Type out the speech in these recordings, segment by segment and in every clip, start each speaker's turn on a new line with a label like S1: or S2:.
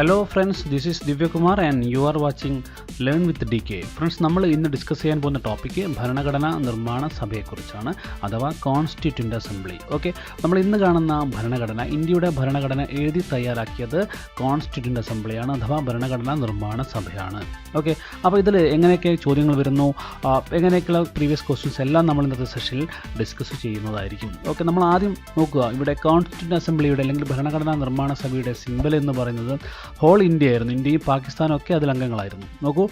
S1: Hello friends, this is Divya Kumar and you are watching Learn with DK. Friends, നമ്മൾ ഇന്ന് discuss ചെയ്യാൻ പോകുന്ന topic ഭരണഘടനാ നിർമ്മാണ സഭയെക്കുറിച്ചാണ്, അഥവാ കോൺസ്റ്റിറ്റ്യൂന്റ് അസംബ്ലി. ഓക്കെ, നമ്മൾ ഇന്ന് കാണുന്ന ഭരണഘടന, ഇന്ത്യയുടെ ഭരണഘടന എഴുതി തയ്യാറാക്കിയത് കോൺസ്റ്റിറ്റ്യൂന്റ് അസംബ്ലിയാണ്, അഥവാ ഭരണഘടനാ നിർമ്മാണ സഭയാണ്. ഓക്കെ, അപ്പോൾ ഇതിൽ എങ്ങനെയൊക്കെ ചോദ്യങ്ങൾ വരുന്നു, എങ്ങനെയൊക്കെയുള്ള പ്രീവിയസ് ക്വസ്റ്റ്യൻസ് എല്ലാം നമ്മൾ ഇന്നത്തെ സെഷനിൽ ഡിസ്കസ് ചെയ്യുന്നതായിരിക്കും. ഓക്കെ, നമ്മൾ ആദ്യം നോക്കുക, ഇവിടെ കോൺസ്റ്റിറ്റ്യൂന്റ് അസംബ്ലിയുടെ അല്ലെങ്കിൽ ഭരണഘടനാ നിർമ്മാണ സഭയുടെ സിംബൽ എന്ന് പറയുന്നത് ഹോൾ ഇന്ത്യ ആയിരുന്നു. ഇന്ത്യയും പാകിസ്ഥാനും ഒക്കെ അതിൽ അംഗങ്ങളായിരുന്നു. നോക്കൂ,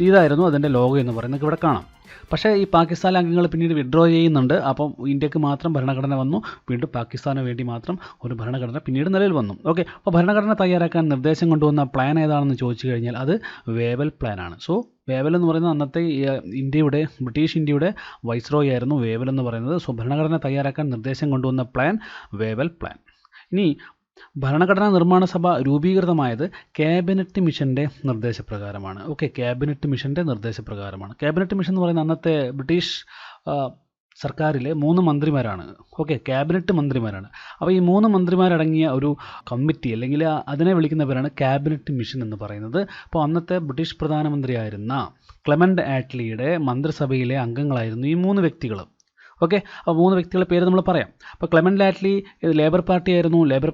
S1: ഇതായിരുന്നു അതിൻ്റെ ലോഗോ എന്ന് പറയുന്നത്, ഇവിടെ കാണാം. പക്ഷേ ഈ പാകിസ്ഥാനിലെ അംഗങ്ങൾ പിന്നീട് വിഡ്രോ ചെയ്യുന്നുണ്ട്. അപ്പം ഇന്ത്യക്ക് മാത്രം ഭരണഘടന വന്നു, വീണ്ടും പാകിസ്ഥാന് വേണ്ടി മാത്രം ഒരു ഭരണഘടന പിന്നീട് നിലവിൽ വന്നു. ഓക്കെ, അപ്പോൾ ഭരണഘടന തയ്യാറാക്കാൻ നിർദ്ദേശം കൊണ്ടുവന്ന പ്ലാൻ ഏതാണെന്ന് ചോദിച്ചു കഴിഞ്ഞാൽ അത് വേവൽ പ്ലാനാണ്. സോ വേവൽ എന്ന് പറയുന്നത് അന്നത്തെ ബ്രിട്ടീഷ് ഇന്ത്യയുടെ വൈസ്രോയി ആയിരുന്നു വേവൽ എന്ന് പറയുന്നത്. സോ ഭരണഘടന തയ്യാറാക്കാൻ നിർദ്ദേശം കൊണ്ടുവന്ന പ്ലാൻ വേവൽ പ്ലാൻ. ഇനി ഭരണഘടനാ നിർമ്മാണ സഭ രൂപീകൃതമായത് ക്യാബിനറ്റ് മിഷൻ്റെ നിർദ്ദേശപ്രകാരമാണ്. ഓക്കെ, ക്യാബിനറ്റ് മിഷൻ്റെ നിർദ്ദേശപ്രകാരമാണ്. ക്യാബിനറ്റ് മിഷൻ എന്ന് പറയുന്നത് അന്നത്തെ ബ്രിട്ടീഷ് സർക്കാരിലെ 3 മന്ത്രിമാരാണ്. ഓക്കെ, ക്യാബിനറ്റ് മന്ത്രിമാരാണ്. അപ്പോൾ ഈ 3 മന്ത്രിമാരടങ്ങിയ ഒരു കമ്മിറ്റി, അല്ലെങ്കിൽ അതിനെ വിളിക്കുന്ന പേരാണ് ക്യാബിനറ്റ് മിഷൻ എന്ന് പറയുന്നത്. അപ്പോൾ അന്നത്തെ ബ്രിട്ടീഷ് പ്രധാനമന്ത്രിയായിരുന്ന ക്ലെമന്റ് ആറ്റ്ലിയുടെ മന്ത്രിസഭയിലെ അംഗങ്ങളായിരുന്നു ഈ 3 വ്യക്തികൾ. ഓക്കെ, അപ്പോൾ 3 വ്യക്തികളുടെ പേര് നമ്മൾ പറയാം. അപ്പോൾ ക്ലെമന്റ് ആറ്റ്ലി ലേബർ പാർട്ടി ആയിരുന്നു. ലേബർ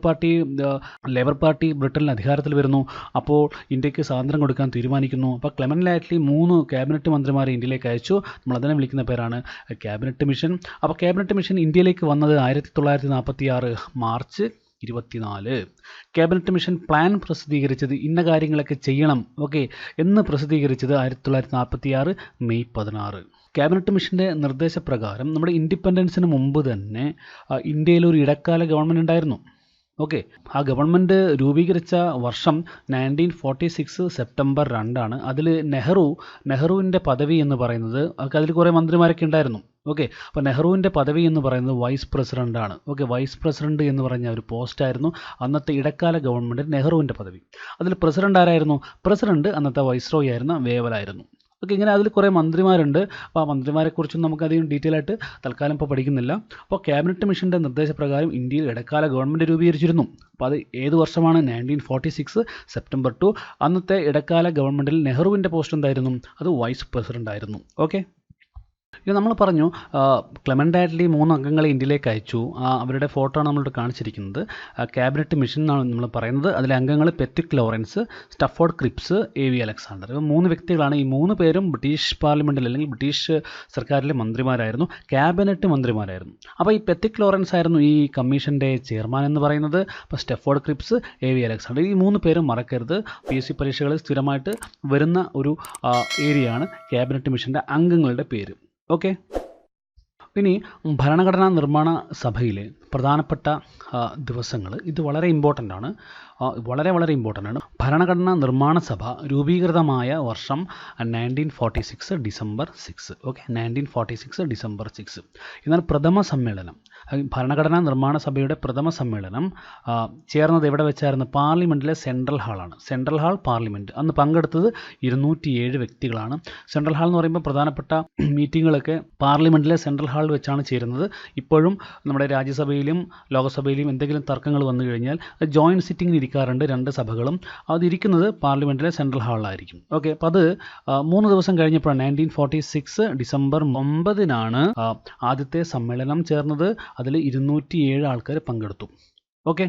S1: പാർട്ടി ബ്രിട്ടനിൽ അധികാരത്തിൽ വരുന്നു. അപ്പോൾ ഇന്ത്യക്ക് സ്വാതന്ത്ര്യം കൊടുക്കാൻ തീരുമാനിക്കുന്നു. അപ്പോൾ ക്ലെമന്റ് ആറ്റ്ലി 3 ക്യാബിനറ്റ് മന്ത്രിമാരെ ഇന്ത്യയിലേക്ക് അയച്ചു. നമ്മൾ അതിനെ വിളിക്കുന്ന പേരാണ് ക്യാബിനറ്റ് മിഷൻ. അപ്പോൾ ക്യാബിനറ്റ് മിഷൻ ഇന്ത്യയിലേക്ക് വന്നത് 1946 മാർച്ച് 24. ക്യാബിനറ്റ് മിഷൻ പ്ലാൻ പ്രസിദ്ധീകരിച്ചത് ഇന്ന കാര്യങ്ങളൊക്കെ ചെയ്യണം എന്ന് പ്രസിദ്ധീകരിച്ചത് 1946 മെയ് 16. ക്യാബിനറ്റ് മിഷൻ്റെ നിർദ്ദേശപ്രകാരം നമ്മുടെ ഇൻഡിപെൻഡൻസിന് മുമ്പ് തന്നെ ഇന്ത്യയിൽ ഒരു ഇടക്കാല ഗവൺമെൻറ് ഉണ്ടായിരുന്നു. ഓക്കെ, ആ ഗവൺമെൻറ് രൂപീകരിച്ച വർഷം 1946 സെപ്റ്റംബർ 2 അതിൽ നെഹ്റുവിൻ്റെ പദവി എന്ന് പറയുന്നത്, അതിൽ കുറേ മന്ത്രിമാരൊക്കെ ഉണ്ടായിരുന്നു. ഓക്കെ, അപ്പോൾ നെഹ്റുവിൻ്റെ പദവി എന്ന് പറയുന്നത് വൈസ് പ്രസിഡൻ്റാണ്. ഓക്കെ, വൈസ് പ്രസിഡന്റ് എന്ന് പറഞ്ഞ ഒരു പോസ്റ്റായിരുന്നു അന്നത്തെ ഇടക്കാല ഗവൺമെൻറ് നെഹ്റുവിൻ്റെ പദവി. അതിൽ പ്രസിഡന്റ് ആരായിരുന്നു? പ്രസിഡന്റ് അന്നത്തെ വൈസ്രോയി ആയിരുന്ന വേവലായിരുന്നു. ഓക്കെ, ഇങ്ങനെ അതിൽ കുറേ മന്ത്രിമാരുണ്ട്. അപ്പോൾ ആ മന്ത്രിമാരെക്കുറിച്ചും നമുക്കധികം ഡീറ്റെയിൽ ആയിട്ട് തൽക്കാലം ഇപ്പോൾ പഠിക്കുന്നില്ല. അപ്പോൾ ക്യാബിനറ്റ് മിഷൻ്റെ നിർദ്ദേശപ്രകാരം ഇന്ത്യയിൽ ഇടക്കാല ഗവൺമെൻറ് രൂപീകരിച്ചിരുന്നു. അപ്പോൾ അത് ഏത് വർഷമാണ്? 1946 സെപ്റ്റംബർ 2. അന്നത്തെ ഇടക്കാല ഗവൺമെൻറ്റിൽ നെഹ്റുവിൻ്റെ പോസ്റ്റ് എന്തായിരുന്നു? അത് വൈസ് പ്രസിഡന്റ് ആയിരുന്നു. ഓക്കെ, ഇത് നമ്മൾ പറഞ്ഞു ക്ലെമന്റ് ആറ്റ്ലി 3 അംഗങ്ങളെ ഇന്ത്യയിലേക്ക് അയച്ചു. അവരുടെ ഫോട്ടോ ആണ് നമ്മളിവിടെ കാണിച്ചിരിക്കുന്നത്. ക്യാബിനറ്റ് മിഷൻ എന്നാണ് നമ്മൾ പറയുന്നത്. അതിലെ അംഗങ്ങൾ Pethick Lawrence, Stafford Cripps, A.V. Alexander. ഇവ 3 വ്യക്തികളാണ്. ഈ 3 പേരും ബ്രിട്ടീഷ് പാർലമെൻറ്റിൽ അല്ലെങ്കിൽ ബ്രിട്ടീഷ് സർക്കാരിലെ മന്ത്രിമാരായിരുന്നു, ക്യാബിനറ്റ് മന്ത്രിമാരായിരുന്നു. അപ്പോൾ ഈ പെത്തിക് ലോറൻസ് ആയിരുന്നു ഈ കമ്മീഷൻ്റെ ചെയർമാൻ എന്ന് പറയുന്നത്. അപ്പോൾ സ്റ്റഫോർഡ് ക്രിപ്സ്, A.V. അലക്സാണ്ടർ, ഈ 3 പേരും മറക്കരുത്. PSC പരീക്ഷകളിൽ സ്ഥിരമായിട്ട് വരുന്ന ഒരു ഏരിയയാണ് ക്യാബിനറ്റ് മിഷൻ്റെ അംഗങ്ങളുടെ പേര്. ഓക്കെ, ഇനി ഭരണഘടനാ നിർമ്മാണ സഭയിലെ പ്രധാനപ്പെട്ട ദിവസങ്ങൾ, ഇത് വളരെ ഇമ്പോർട്ടൻ്റ് ആണ്, വളരെ ഇമ്പോർട്ടൻ്റ് ആണ്. ഭരണഘടനാ നിർമ്മാണ സഭ രൂപീകൃതമായ വർഷം 1946 ഡിസംബർ 6. Okay, 1946 December 6. എന്നാൽ പ്രഥമ സമ്മേളനം, ഭരണഘടനാ നിർമ്മാണ സഭയുടെ പ്രഥമ സമ്മേളനം ചേർന്നത് എവിടെ വെച്ചായിരുന്നു? പാർലമെൻറ്റിലെ സെൻട്രൽ ഹാളാണ്. Central hall parliament. അന്ന് പങ്കെടുത്തത് 207 വ്യക്തികളാണ്. സെൻട്രൽ ഹാൾ എന്ന് പറയുമ്പോൾ പ്രധാനപ്പെട്ട മീറ്റിങ്ങുകളൊക്കെ പാർലമെൻറ്റിലെ സെൻട്രൽ ഹാളിൽ വെച്ചാണ് ചേരുന്നത്. ഇപ്പോഴും നമ്മുടെ രാജ്യസഭയിലും ലോകസഭയിലും എന്തെങ്കിലും തർക്കങ്ങൾ വന്നു കഴിഞ്ഞാൽ ജോയിൻറ്റ് സിറ്റിങ്ങിന് ഇരിക്കാറുണ്ട് 2 സഭകളും. അതിരിക്കുന്നത് പാർലമെൻറ്റിലെ സെൻട്രൽ ഹാളിലായിരിക്കും. ഓക്കെ, അപ്പോൾ അത് 3 ദിവസം കഴിഞ്ഞപ്പോൾ 1946 ഡിസംബർ 9 ആദ്യത്തെ സമ്മേളനം ചേർന്നത്. അതിൽ 207 ആൾക്കാർ പങ്കെടുത്തു. ഓക്കെ,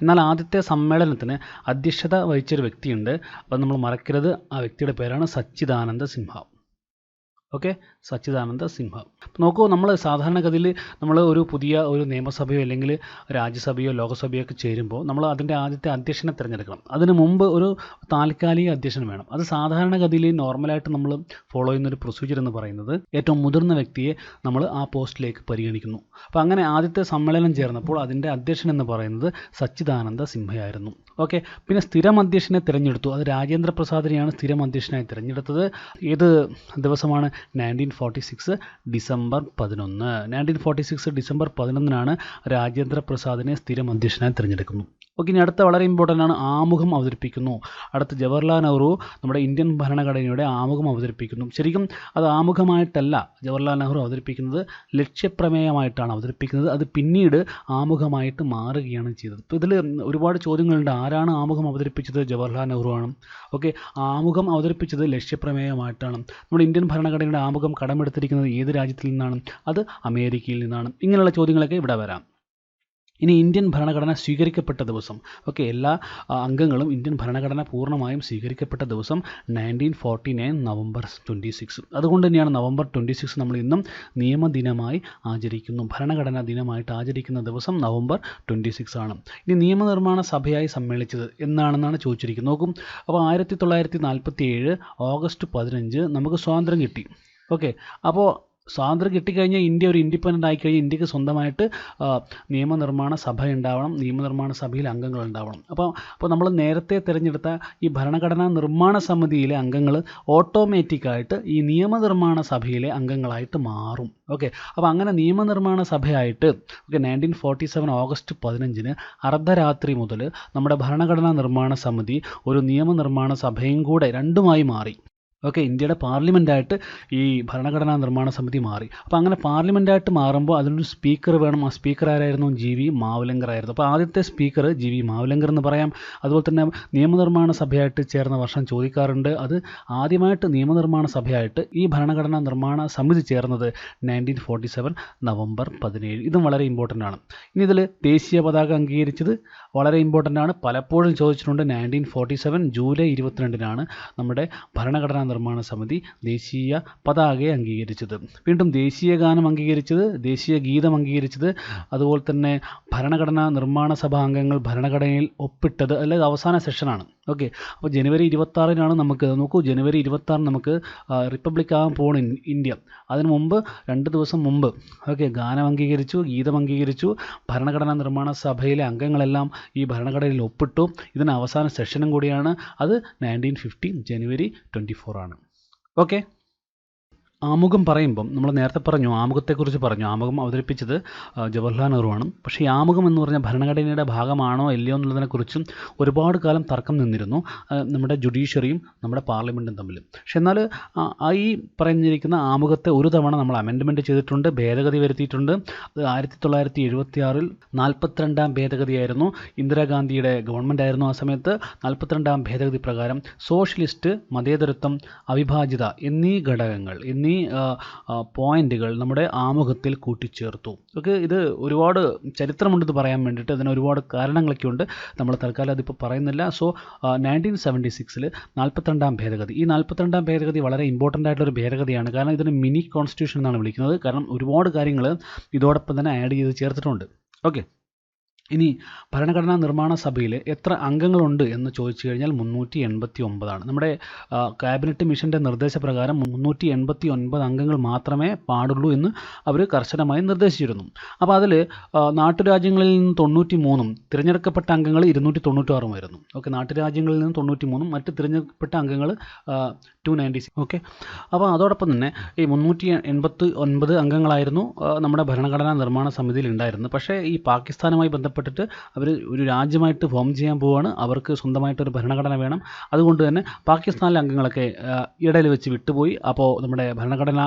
S1: എന്നാൽ ആദ്യത്തെ സമ്മേളനത്തിന് അധ്യക്ഷത വഹിച്ചൊരു വ്യക്തിയുണ്ട്. അപ്പം നമ്മൾ മറക്കരുത്, ആ വ്യക്തിയുടെ പേരാണ് സച്ചിദാനന്ദ സിൻഹ. ഓക്കെ, സച്ചിദാനന്ദ സിൻഹ. നോക്കൂ, നമ്മൾ സാധാരണഗതിയിൽ നമ്മൾ പുതിയ ഒരു നിയമസഭയോ അല്ലെങ്കിൽ രാജ്യസഭയോ ലോകസഭയോ ഒക്കെ ചേരുമ്പോൾ നമ്മൾ അതിൻ്റെ ആദ്യത്തെ അധ്യക്ഷനെ തിരഞ്ഞെടുക്കണം. അതിന് മുമ്പ് ഒരു താൽക്കാലിക അധ്യക്ഷൻ വേണം. അത് സാധാരണഗതിയിൽ നോർമലായിട്ട് നമ്മൾ ഫോളോ ചെയ്യുന്നൊരു പ്രൊസീജിയർ എന്ന് പറയുന്നത് ഏറ്റവും മുതിർന്ന വ്യക്തിയെ നമ്മൾ ആ പോസ്റ്റിലേക്ക് പരിഗണിക്കുന്നു. അപ്പോൾ അങ്ങനെ ആദ്യത്തെ സമ്മേളനം ചേർന്നപ്പോൾ അതിൻ്റെ അധ്യക്ഷൻ എന്ന് പറയുന്നത് സച്ചിദാനന്ദ സിൻഹയായിരുന്നു. ഓക്കെ, പിന്നെ സ്ഥിരം അധ്യക്ഷനെ തിരഞ്ഞെടുത്തു. അത് രാജേന്ദ്ര പ്രസാദിനെയാണ് സ്ഥിരം അധ്യക്ഷനായി തിരഞ്ഞെടുത്തത്. ഏത് ദിവസമാണ്? 1946 ഡിസംബർ 11. 1946 ഡിസംബർ 11 രാജേന്ദ്ര പ്രസാദിനെ സ്ഥിരം അധ്യക്ഷനായി തിരഞ്ഞെടുക്കുന്നു. ഓക്കെ, ഇനി അടുത്ത വളരെ ഇമ്പോർട്ടൻ്റ് ആണ്, ആമുഖം അവതരിപ്പിക്കുന്നു. അടുത്ത ജവഹർലാൽ നെഹ്റു നമ്മുടെ ഇന്ത്യൻ ഭരണഘടനയുടെ ആമുഖം അവതരിപ്പിക്കുന്നു. ശരിക്കും അത് ആമുഖമായിട്ടല്ല ജവഹർലാൽ നെഹ്റു അവതരിപ്പിക്കുന്നത്, ലക്ഷ്യപ്രമേയമായിട്ടാണ് അവതരിപ്പിക്കുന്നത്. അത് പിന്നീട് ആമുഖമായിട്ട് മാറുകയാണ് ചെയ്തത്. ഇപ്പോൾ ഇതിൽ ഒരുപാട് ചോദ്യങ്ങളുണ്ട്. ആരാണ് ആമുഖം അവതരിപ്പിച്ചത്? ജവഹർലാൽ നെഹ്റു ആണ്. ഓക്കെ, ആമുഖം അവതരിപ്പിച്ചത് ലക്ഷ്യപ്രമേയമായിട്ടാണ്. നമ്മുടെ ഇന്ത്യൻ ഭരണഘടനയുടെ ആമുഖം കടമെടുത്തിരിക്കുന്നത് ഏത് രാജ്യത്തിൽ നിന്നാണ്? അത് അമേരിക്കയിൽ നിന്നാണ്. ഇങ്ങനെയുള്ള ചോദ്യങ്ങളൊക്കെ ഇവിടെ വരാം. ഇനി ഇന്ത്യൻ ഭരണഘടന സ്വീകരിക്കപ്പെട്ട ദിവസം. ഓക്കെ, എല്ലാ അംഗങ്ങളും ഇന്ത്യൻ ഭരണഘടന പൂർണ്ണമായും സ്വീകരിക്കപ്പെട്ട ദിവസം 1949 നവംബർ 26. അതുകൊണ്ട് തന്നെയാണ് നവംബർ 26 നമ്മൾ ഇന്നും നിയമദിനമായി ആചരിക്കുന്നു. ഭരണഘടനാ ദിനമായിട്ട് ആചരിക്കുന്ന ദിവസം നവംബർ 26 ആണ്. ഇനി നിയമനിർമ്മാണ സഭയായി സമ്മേളിച്ചത് എന്നാണെന്നാണ് ചോദിച്ചിരിക്കുന്നത്. നോക്കും, അപ്പോൾ 1947 ഓഗസ്റ്റ് 15 നമുക്ക് സ്വാതന്ത്ര്യം കിട്ടി. ഓക്കെ, അപ്പോൾ സ്വാതന്ത്ര്യം കിട്ടിക്കഴിഞ്ഞാൽ ഇന്ത്യ ഒരു ഇൻഡിപെൻഡൻ്റ് ആയിക്കഴിഞ്ഞാൽ ഇന്ത്യക്ക് സ്വന്തമായിട്ട് നിയമനിർമ്മാണ സഭ ഉണ്ടാവണം, നിയമനിർമ്മാണ സഭയിൽ അംഗങ്ങൾ ഉണ്ടാവണം. അപ്പോൾ നമ്മൾ നേരത്തെ തിരഞ്ഞെടുത്ത ഈ ഭരണഘടനാ നിർമ്മാണ സമിതിയിലെ അംഗങ്ങൾ ഓട്ടോമാറ്റിക്കായിട്ട് ഈ നിയമനിർമ്മാണ സഭയിലെ അംഗങ്ങളായിട്ട് മാറും. ഓക്കെ, അപ്പോൾ അങ്ങനെ നിയമനിർമ്മാണ സഭയായിട്ട് 1947 ഓഗസ്റ്റ് 15 അർദ്ധരാത്രി മുതൽ നമ്മുടെ ഭരണഘടനാ നിർമ്മാണ സമിതി ഒരു നിയമനിർമ്മാണ സഭയും കൂടെ രണ്ടുമായി മാറി. ഓക്കെ, ഇന്ത്യയുടെ പാർലമെൻറ്റായിട്ട് ഈ ഭരണഘടനാ നിർമ്മാണ സമിതി മാറി. അപ്പോൾ അങ്ങനെ പാർലമെൻറ്റായിട്ട് മാറുമ്പോൾ അതിനൊരു സ്പീക്കർ വേണം. ആ സ്പീക്കർ ആരായിരുന്നു? GV മാവലങ്കർ ആയിരുന്നു. അപ്പോൾ ആദ്യത്തെ സ്പീക്കർ GV മാവലങ്കർ എന്ന് പറയാം. അതുപോലെ തന്നെ നിയമനിർമ്മാണ സഭയായിട്ട് ചേർന്ന വർഷം ചോദിക്കാറുണ്ട്. അത് ആദ്യമായിട്ട് നിയമനിർമ്മാണ സഭയായിട്ട് ഈ ഭരണഘടനാ നിർമ്മാണ സമിതി ചേർന്നത് 1947 നവംബർ 17. ഇതും വളരെ ഇമ്പോർട്ടൻ്റ് ആണ്. ഇനി ഇതിൽ ദേശീയ പതാക അംഗീകരിച്ചത് വളരെ ഇമ്പോർട്ടൻ്റ് ആണ്. പലപ്പോഴും ചോദിച്ചിട്ടുണ്ട്. 1947 ജൂലൈ 22 നമ്മുടെ ഭരണഘടനാ നിർമ്മാണ സമിതി ദേശീയ പതാകയെ അംഗീകരിച്ചത്. വീണ്ടും ദേശീയ ഗാനം അംഗീകരിച്ചത്, ദേശീയ ഗീതം അംഗീകരിച്ചത്, അതുപോലെ തന്നെ ഭരണഘടനാ നിർമ്മാണ സഭാ അംഗങ്ങൾ ഭരണഘടനയിൽ ഒപ്പിട്ടത് അല്ലെങ്കിൽ അവസാന സെഷനാണ്. ഓക്കെ, അപ്പോൾ ജനുവരി 26 നമുക്ക് നോക്കൂ, ജനുവരി 26 നമുക്ക് റിപ്പബ്ലിക് ആകാൻ പോകണം ഇന്ത്യ. അതിനു മുമ്പ് 2 ദിവസം മുമ്പ് ഓക്കെ ഗാനം അംഗീകരിച്ചു, ഗീതം അംഗീകരിച്ചു, ഭരണഘടനാ നിർമ്മാണ സഭയിലെ അംഗങ്ങളെല്ലാം ഈ ഭരണഘടനയിൽ ഒപ്പിട്ടു. ഇതിന് അവസാന സെഷനും കൂടിയാണ്. അത് 1950 ജനുവരി 24 ആണ്. ഓക്കെ, ആമുഖം പറയുമ്പം നമ്മൾ നേരത്തെ പറഞ്ഞു, ആമുഖത്തെക്കുറിച്ച് പറഞ്ഞു. ആമുഖം അവതരിപ്പിച്ചത് ജവഹർലാൽ നെഹ്റു ആണ്. പക്ഷേ ഈ ആമുഖം എന്ന് പറഞ്ഞാൽ ഭരണഘടനയുടെ ഭാഗമാണോ അല്ലയോ എന്നുള്ളതിനെക്കുറിച്ചും ഒരുപാട് കാലം തർക്കം നിന്നിരുന്നു നമ്മുടെ ജുഡീഷ്യറിയും നമ്മുടെ പാർലമെൻറ്റും തമ്മിൽ. പക്ഷെ എന്നാൽ ഈ പറഞ്ഞിരിക്കുന്ന ആമുഖത്തെ ഒരു തവണ നമ്മൾ അമെൻഡ്മെൻറ്റ് ചെയ്തിട്ടുണ്ട്, ഭേദഗതി വരുത്തിയിട്ടുണ്ട്. 1976 42ാം ഭേദഗതിയായിരുന്നു. ഇന്ദിരാഗാന്ധിയുടെ ഗവൺമെൻറ് ആയിരുന്നു ആ സമയത്ത്. 42ാം ഭേദഗതി പ്രകാരം സോഷ്യലിസ്റ്റ്, മതേതരത്വം, അവിഭാജിത എന്നീ ഘടകങ്ങൾ, പോയിന്റുകൾ നമ്മുടെ ആമുഖത്തിൽ കൂട്ടിച്ചേർത്തു. ഓക്കെ, ഇത് ഒരുപാട് ചരിത്രമുണ്ടെന്ന് പറയാൻ വേണ്ടിയിട്ട്, അതിന് ഒരുപാട് കാരണങ്ങളൊക്കെ ഉണ്ട്. നമ്മൾ തൽക്കാലം അതിപ്പോൾ പറയുന്നില്ല. സോ 1976 42ാം ഭേദഗതി. ഈ 42ാം ഭേദഗതി വളരെ ഇമ്പോർട്ടൻ്റ് ആയിട്ടുള്ളൊരു ഭേദഗതിയാണ്. കാരണം ഇതിന് മിനി കോൺസ്റ്റിറ്റ്യൂഷൻ എന്നാണ് വിളിക്കുന്നത്. കാരണം ഒരുപാട് കാര്യങ്ങൾ ഇതോടൊപ്പം തന്നെ ആഡ് ചെയ്ത് ചേർത്തിട്ടുണ്ട്. ഓക്കെ, ഇനി ഭരണഘടനാ നിർമ്മാണ സഭയിൽ എത്ര അംഗങ്ങളുണ്ട് എന്ന് ചോദിച്ചു കഴിഞ്ഞാൽ 389 നമ്മുടെ ക്യാബിനറ്റ് മിഷൻ്റെ നിർദ്ദേശപ്രകാരം 389 അംഗങ്ങൾ മാത്രമേ പാടുള്ളൂ എന്ന് അവർ കർശനമായി നിർദ്ദേശിച്ചിരുന്നു. അപ്പോൾ അതിൽ നാട്ടുരാജ്യങ്ങളിൽ നിന്ന് 93, തിരഞ്ഞെടുക്കപ്പെട്ട അംഗങ്ങൾ 296 ആയിരുന്നു. ഓക്കെ, നാട്ടുരാജ്യങ്ങളിൽ നിന്ന് 93, മറ്റ് തിരഞ്ഞെടുക്കപ്പെട്ട അംഗങ്ങൾ 296. ഓക്കെ, അപ്പോൾ അതോടൊപ്പം തന്നെ ഈ 389 അംഗങ്ങളായിരുന്നു നമ്മുടെ ഭരണഘടനാ നിർമ്മാണ സമിതിയിൽ ഉണ്ടായിരുന്നത്. പക്ഷേ ഈ പാകിസ്ഥാനുമായി ബന്ധപ്പെട്ടിട്ട് അവർ ഒരു രാജ്യമായിട്ട് ഫോം ചെയ്യാൻ പോവുകയാണ്. അവർക്ക് സ്വന്തമായിട്ടൊരു ഭരണഘടന വേണം. അതുകൊണ്ട് തന്നെ പാകിസ്ഥാനിലെ അംഗങ്ങളൊക്കെ ഇടയിൽ വെച്ച് വിട്ടുപോയി. അപ്പോൾ നമ്മുടെ ഭരണഘടനാ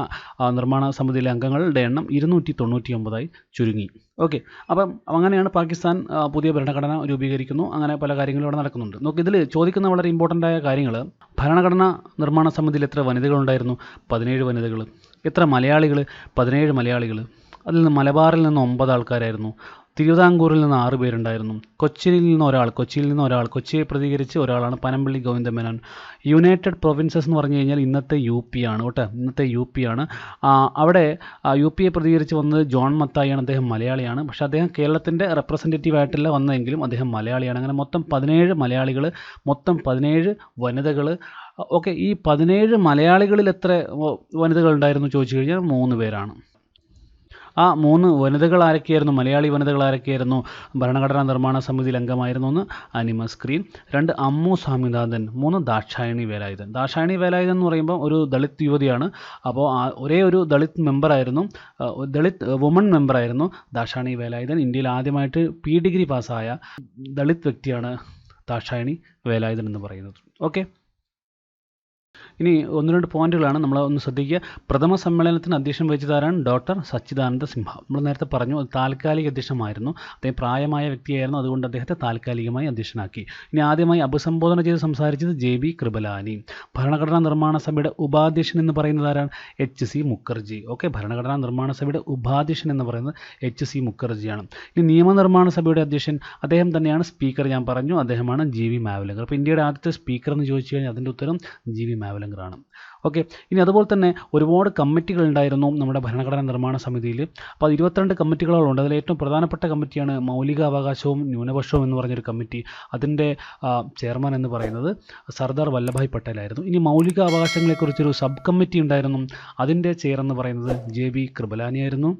S1: നിർമ്മാണ സമിതിയിലെ അംഗങ്ങളുടെ എണ്ണം 299 ചുരുങ്ങി. ഓക്കെ, അപ്പം അങ്ങനെയാണ് പാകിസ്ഥാൻ പുതിയ ഭരണഘടന രൂപീകരിക്കുന്നു. അങ്ങനെ പല കാര്യങ്ങളും ഇവിടെ നടക്കുന്നുണ്ട്. നോക്കി, ഇതിൽ ചോദിക്കുന്ന വളരെ ഇമ്പോർട്ടൻ്റ് ആയ കാര്യങ്ങൾ, ഭരണഘടനാ നിർമ്മാണ സമിതിയിൽ എത്ര വനിതകളുണ്ടായിരുന്നു? 17 വനിതകൾ. എത്ര മലയാളികൾ? 17 മലയാളികൾ. അതിൽ നിന്ന് മലബാറിൽ നിന്ന് 9 ആൾക്കാരായിരുന്നു. തിരുവിതാംകൂറിൽ നിന്ന് 6 പേരുണ്ടായിരുന്നു. കൊച്ചിയിൽ നിന്ന് ഒരാൾ, കൊച്ചിയെ പ്രതികരിച്ച് ഒരാളാണ് പനമ്പള്ളി ഗോവിന്ദമേനോൻ. യുണൈറ്റഡ് പ്രൊവിൻസസ് എന്ന് പറഞ്ഞു കഴിഞ്ഞാൽ ഇന്നത്തെ UP ആണ് കേട്ടോ, ഇന്നത്തെ UP ആണ്. അവിടെ UPയെ പ്രതികരിച്ച് വന്നത് ജോൺ മത്തായിയാണ്. അദ്ദേഹം മലയാളിയാണ്. പക്ഷേ അദ്ദേഹം കേരളത്തിൻ്റെ റെപ്രസെൻറ്റേറ്റീവ് ആയിട്ടല്ല വന്നതെങ്കിലും അദ്ദേഹം മലയാളിയാണ്. അങ്ങനെ മൊത്തം 17 മലയാളികൾ, മൊത്തം 17 വനിതകൾ. ഓക്കെ, ഈ 17 മലയാളികളിൽ എത്ര വനിതകൾ ഉണ്ടായിരുന്നു ചോദിച്ചു കഴിഞ്ഞാൽ 3 പേരാണ്. ആ 3 വനിതകൾ ആരൊക്കെയായിരുന്നു, മലയാളി വനിതകൾ ആരൊക്കെയായിരുന്നു ഭരണഘടനാ നിർമ്മാണ സമിതിയിൽ അംഗമായിരുന്നു? 1 അനിമ സ്ക്രീൻ, 2 അമ്മു സ്വാമിനാഥൻ, 3 ദാക്ഷായണി വേലായുധൻ. ദാക്ഷായണി വേലായുധൻ എന്ന് പറയുമ്പോൾ ഒരു ദളിത് യുവതിയാണ്. അപ്പോൾ ഒരേ ഒരു ദളിത് മെമ്പറായിരുന്നു, ദളിത് വുമൺ മെമ്പറായിരുന്നു ദാക്ഷായണി വേലായുധൻ. ഇന്ത്യയിൽ ആദ്യമായിട്ട് PhD പാസ്സായ ദളിത് വ്യക്തിയാണ് ദാക്ഷായണി വേലായുധൻ എന്ന് പറയുന്നത്. ഓക്കെ, ഇനി 1-2 പോയിന്റുകളാണ് നമ്മൾ ഒന്ന് ശ്രദ്ധിക്കുക. പ്രഥമ സമ്മേളനത്തിന് അധ്യക്ഷം വഹിച്ചതാരാണ്? ഡോക്ടർ സച്ചിദാനന്ദ സിൻഹ. നമ്മൾ നേരത്തെ പറഞ്ഞു അത് താൽക്കാലിക അധ്യക്ഷമായിരുന്നു. അദ്ദേഹം പ്രായമായ വ്യക്തിയായിരുന്നു, അതുകൊണ്ട് അദ്ദേഹത്തെ താൽക്കാലികമായി അധ്യക്ഷനാക്കി. ഇനി ആദ്യമായി അഭിസംബോധന ചെയ്ത് സംസാരിച്ചത് JB കൃപലാനി. ഭരണഘടനാ നിർമ്മാണ സഭയുടെ ഉപാധ്യക്ഷൻ എന്ന് പറയുന്നത് ആരാണ്? HC മുഖർജി. ഓക്കെ, ഭരണഘടനാ നിർമ്മാണ സഭയുടെ ഉപാധ്യക്ഷൻ എന്ന് പറയുന്നത് HC മുഖർജിയാണ്. ഇനി നിയമനിർമ്മാണ സഭയുടെ അധ്യക്ഷൻ അദ്ദേഹം തന്നെയാണ്. സ്പീക്കർ ഞാൻ പറഞ്ഞു, അദ്ദേഹമാണ് GV മാവലങ്കർ. അപ്പോൾ ഇന്ത്യയുടെ ആദ്യത്തെ സ്പീക്കർ എന്ന് ചോദിച്ചു കഴിഞ്ഞാൽ അതിൻ്റെ ഉത്തരം GV മാവലങ്കർ ആണ്. ഓക്കെ, ഇനി അതുപോലെ തന്നെ ഒരുപാട് കമ്മിറ്റികൾ ഉണ്ടായിരുന്നു നമ്മുടെ ഭരണഘടനാ നിർമ്മാണ സമിതിയിൽ. അപ്പോൾ അത് 22 കമ്മിറ്റികളുണ്ട്. അതിൽ ഏറ്റവും പ്രധാനപ്പെട്ട കമ്മിറ്റിയാണ് മൗലികാവകാശവും ന്യൂനപക്ഷവും എന്ന് പറഞ്ഞൊരു കമ്മിറ്റി. അതിൻ്റെ ചെയർമാൻ എന്ന് പറയുന്നത് സർദാർ വല്ലഭായ് പട്ടേലായിരുന്നു. ഇനി മൗലികാവകാശങ്ങളെക്കുറിച്ചൊരു സബ് കമ്മിറ്റി ഉണ്ടായിരുന്നു. അതിൻ്റെ ചെയർ എന്ന് പറയുന്നത് JB കൃപലാനിയായിരുന്നു.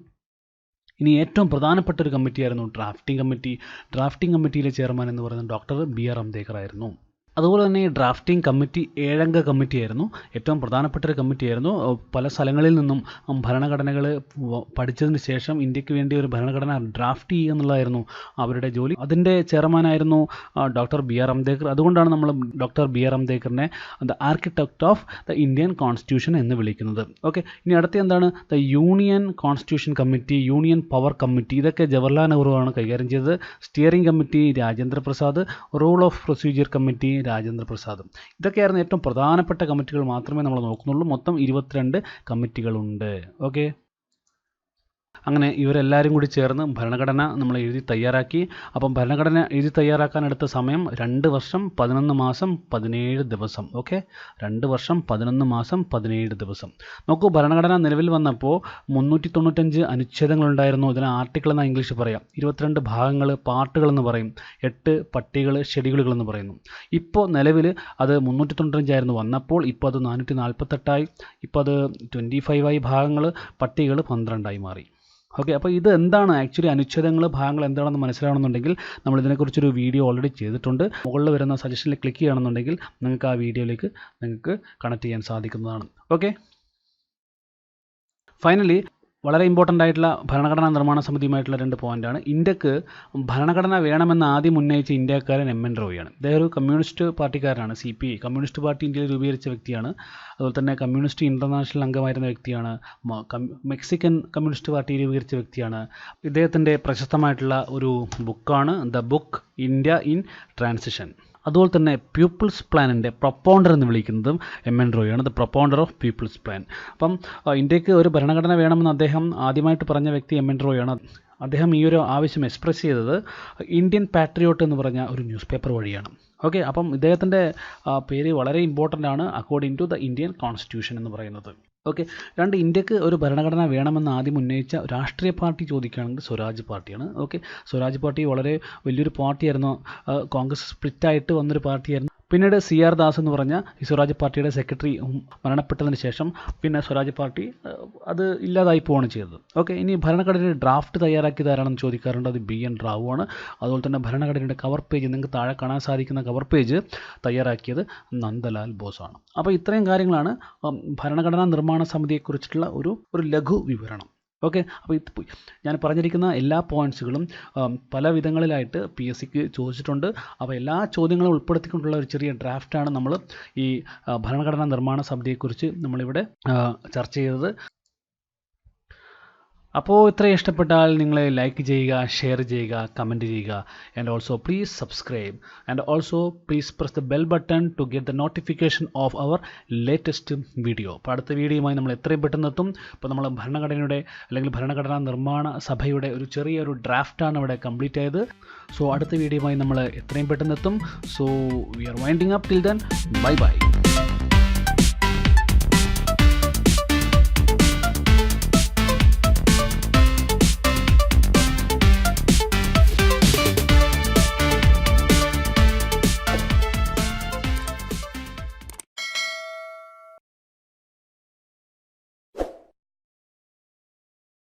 S1: ഇനി ഏറ്റവും പ്രധാനപ്പെട്ട ഒരു കമ്മിറ്റിയായിരുന്നു ഡ്രാഫ്റ്റിംഗ് കമ്മിറ്റി. ഡ്രാഫ്റ്റിംഗ് കമ്മിറ്റിയിലെ ചെയർമാൻ എന്ന് പറയുന്നത് ഡോക്ടർ BR അംബേദ്കർ ആയിരുന്നു. അതുപോലെ തന്നെ ഈ ഡ്രാഫ്റ്റിംഗ് കമ്മിറ്റി 7-അംഗ കമ്മിറ്റിയായിരുന്നു. ഏറ്റവും പ്രധാനപ്പെട്ട ഒരു കമ്മിറ്റിയായിരുന്നു. പല സ്ഥലങ്ങളിൽ നിന്നും ഭരണഘടനകൾ പഠിച്ചതിന് ശേഷം ഇന്ത്യക്ക് വേണ്ടി ഒരു ഭരണഘടന ഡ്രാഫ്റ്റ് ചെയ്യുക എന്നുള്ളതായിരുന്നു അവരുടെ ജോലി. അതിൻ്റെ ചെയർമാനായിരുന്നു ഡോക്ടർ BR അംബേദ്കർ. അതുകൊണ്ടാണ് നമ്മൾ ഡോക്ടർ BR അംബേദ്കറിനെ the architect of the Indian constitution എന്ന് വിളിക്കുന്നത്. ഓക്കെ, ഇനി അടുത്ത എന്താണ്? The union constitution committee, union power committee. ഇതൊക്കെ ജവഹർലാൽ നെഹ്റുവാണ് കൈകാര്യം ചെയ്തത്. Steering committee Rajendra Prasad, rule of procedure committee Rajendra Prasad. ഇതൊക്കെയായിരുന്നു ഏറ്റവും പ്രധാനപ്പെട്ട കമ്മിറ്റികൾ മാത്രമേ നമ്മൾ നോക്കുന്നുള്ളൂ. മൊത്തം 22 കമ്മിറ്റികളുണ്ട്. ഓക്കെ, അങ്ങനെ ഇവരെല്ലാവരും കൂടി ചേർന്ന് ഭരണഘടന നമ്മൾ എഴുതി തയ്യാറാക്കി. അപ്പം ഭരണഘടന എഴുതി തയ്യാറാക്കാൻ എടുത്ത സമയം 2 വർഷം 11 മാസം 17 ദിവസം. ഓക്കെ, 2 വർഷം 11 മാസം 17 ദിവസം. നോക്കൂ, ഭരണഘടന നിലവിൽ വന്നപ്പോൾ 395 അനുച്ഛേദങ്ങളുണ്ടായിരുന്നു. ഇതിന് ആർട്ടിക്കിൾ എന്നാണ് ഇംഗ്ലീഷ് പറയാം. 22 ഭാഗങ്ങൾ, പാർട്ടുകൾ എന്ന് പറയും. 8 പട്ടികൾ, ഷെഡ്യൂളുകൾ എന്ന് പറയുന്നു. ഇപ്പോൾ നിലവിൽ അത് 395 ആയിരുന്നു വന്നപ്പോൾ. ഇപ്പോൾ അത് 448ആയി. ഇപ്പോൾ അത് 25 ഭാഗങ്ങൾ, പട്ടികൾ 12 മാറി. ഓക്കെ, അപ്പോൾ ഇത് എന്താണ് ആക്ച്വലി അനുച്ഛേദങ്ങൾ, ഭാഗങ്ങൾ എന്താണെന്ന് മനസ്സിലാവണമെന്നുണ്ടെങ്കിൽ നമ്മൾ ഇതിനെക്കുറിച്ചൊരു വീഡിയോ ഓൾറെഡി ചെയ്തിട്ടുണ്ട്. മുകളിൽ വരുന്ന സജഷനിൽ ക്ലിക്ക് ചെയ്യുകയാണെന്നുണ്ടെങ്കിൽ നിങ്ങൾക്ക് ആ വീഡിയോയിലേക്ക് നിങ്ങൾക്ക് കണക്ട് ചെയ്യാൻ സാധിക്കുന്നതാണ്. ഓക്കെ, ഫൈനലി വളരെ ഇമ്പോർട്ടൻ്റ് ആയിട്ടുള്ള ഭരണഘടനാ നിർമ്മാണ സമിതിയുമായിട്ടുള്ള 2 പോയിൻ്റാണ്. ഇന്ത്യക്ക് ഭരണഘടന വേണമെന്ന് ആദ്യം ഉന്നയിച്ച ഇന്ത്യക്കാരൻ MN റോയിയാണ്. അദ്ദേഹം ഒരു കമ്മ്യൂണിസ്റ്റ് പാർട്ടിക്കാരനാണ്. CPI കമ്മ്യൂണിസ്റ്റ് പാർട്ടി ഇന്ത്യയിൽ രൂപീകരിച്ച വ്യക്തിയാണ്. അതുപോലെ തന്നെ കമ്മ്യൂണിസ്റ്റ് ഇൻ്റർനാഷണൽ അംഗമായിരുന്ന വ്യക്തിയാണ്. മെക്സിക്കൻ കമ്മ്യൂണിസ്റ്റ് പാർട്ടി രൂപീകരിച്ച വ്യക്തിയാണ്. ഇദ്ദേഹത്തിൻ്റെ പ്രശസ്തമായിട്ടുള്ള ഒരു ബുക്കാണ് the book India in transition. അതുപോലെ തന്നെ പീപ്പിൾസ് പ്ലാനിൻ്റെ പ്രൊപ്പോണ്ടർ എന്ന് വിളിക്കുന്നതും MN റോയിയാണ്. The propounder of people's plan. അപ്പം ഇന്ത്യക്ക് ഒരു ഭരണഘടന വേണമെന്ന് അദ്ദേഹം ആദ്യമായിട്ട് പറഞ്ഞ വ്യക്തി MN റോയിയാണ്. അദ്ദേഹം ഈ ഒരു ആവശ്യം എക്സ്പ്രസ് ചെയ്തത് ഇന്ത്യൻ പാട്രിയോട്ട് എന്ന് പറഞ്ഞ ഒരു ന്യൂസ് പേപ്പർ വഴിയാണ്. ഓക്കെ, അപ്പം ഇദ്ദേഹത്തിൻ്റെ പേര് വളരെ ഇമ്പോർട്ടൻ്റ് ആണ് according to the Indian constitution എന്ന് പറയുന്നത്. ഓക്കെ, 2 ഇന്ത്യക്ക് ഒരു ഭരണഘടന വേണമെന്ന് ആദ്യം ഉന്നയിച്ച രാഷ്ട്രീയ പാർട്ടി ചോദിക്കുകയാണെങ്കിൽ സ്വരാജ് പാർട്ടിയാണ്. ഓക്കെ, സ്വരാജ് പാർട്ടി വളരെ വലിയൊരു പാർട്ടിയായിരുന്നു. കോൺഗ്രസ് സ്പ്ലിറ്റായിട്ട് വന്നൊരു പാർട്ടിയായിരുന്നു. പിന്നീട് CR ദാസ് എന്ന് പറഞ്ഞ ഈ സ്വരാജ് പാർട്ടിയുടെ സെക്രട്ടറി മരണപ്പെട്ടതിന് ശേഷം പിന്നെ സ്വരാജ് പാർട്ടി അത് ഇല്ലാതായി പോവുകയാണ് ചെയ്തത്. ഓക്കെ, ഇനി ഭരണഘടനയുടെ ഡ്രാഫ്റ്റ് തയ്യാറാക്കിയത് ആരാണെന്ന് ചോദിക്കാറുണ്ട്. അത് BN റാവു ആണ്. അതുപോലെ തന്നെ ഭരണഘടനയുടെ കവർ പേജ്, നിങ്ങൾക്ക് താഴെ കാണാൻ സാധിക്കുന്ന കവർ പേജ് തയ്യാറാക്കിയത് നന്ദലാൽ ബോസാണ്. അപ്പോൾ ഇത്രയും കാര്യങ്ങളാണ് ഭരണഘടനാ നിർമ്മാണ സമിതിയെക്കുറിച്ചിട്ടുള്ള ഒരു ലഘു വിവരണം. ഓക്കെ, അപ്പോൾ ഞാൻ പറഞ്ഞിരിക്കുന്ന എല്ലാ പോയിൻറ്റ്സുകളും പല വിധങ്ങളിലായിട്ട് PSCക്ക് ചോദിച്ചിട്ടുണ്ട്. അപ്പോൾ എല്ലാ ചോദ്യങ്ങളും ഉൾപ്പെടുത്തിക്കൊണ്ടുള്ള ഒരു ചെറിയ ഡ്രാഫ്റ്റാണ് നമ്മൾ ഈ ഭരണഘടനാ നിർമ്മാണ സമിതിയെക്കുറിച്ച് നമ്മളിവിടെ ചർച്ച ചെയ്തത്. അപ്പോൾ ഇത്രയും ഇഷ്ടപ്പെട്ടാൽ നിങ്ങൾ ലൈക്ക് ചെയ്യുക, ഷെയർ ചെയ്യുക, കമൻറ്റ് ചെയ്യുക. And also please subscribe and also please press the bell button to get the notification of our latest video. അപ്പോൾ അടുത്ത വീഡിയോയുമായി നമ്മൾ എത്രയും പെട്ടെന്ന് എത്തും. ഇപ്പോൾ നമ്മൾ ഭരണഘടനയുടെ അല്ലെങ്കിൽ ഭരണഘടനാ നിർമ്മാണ സഭയുടെ ഒരു ചെറിയൊരു ഡ്രാഫ്റ്റാണ് ഇവിടെ കംപ്ലീറ്റ് ആയത്. സോ അടുത്ത വീഡിയോയുമായി നമ്മൾ എത്രയും പെട്ടെന്ന് എത്തും. So we R winding up. Till then, bye bye.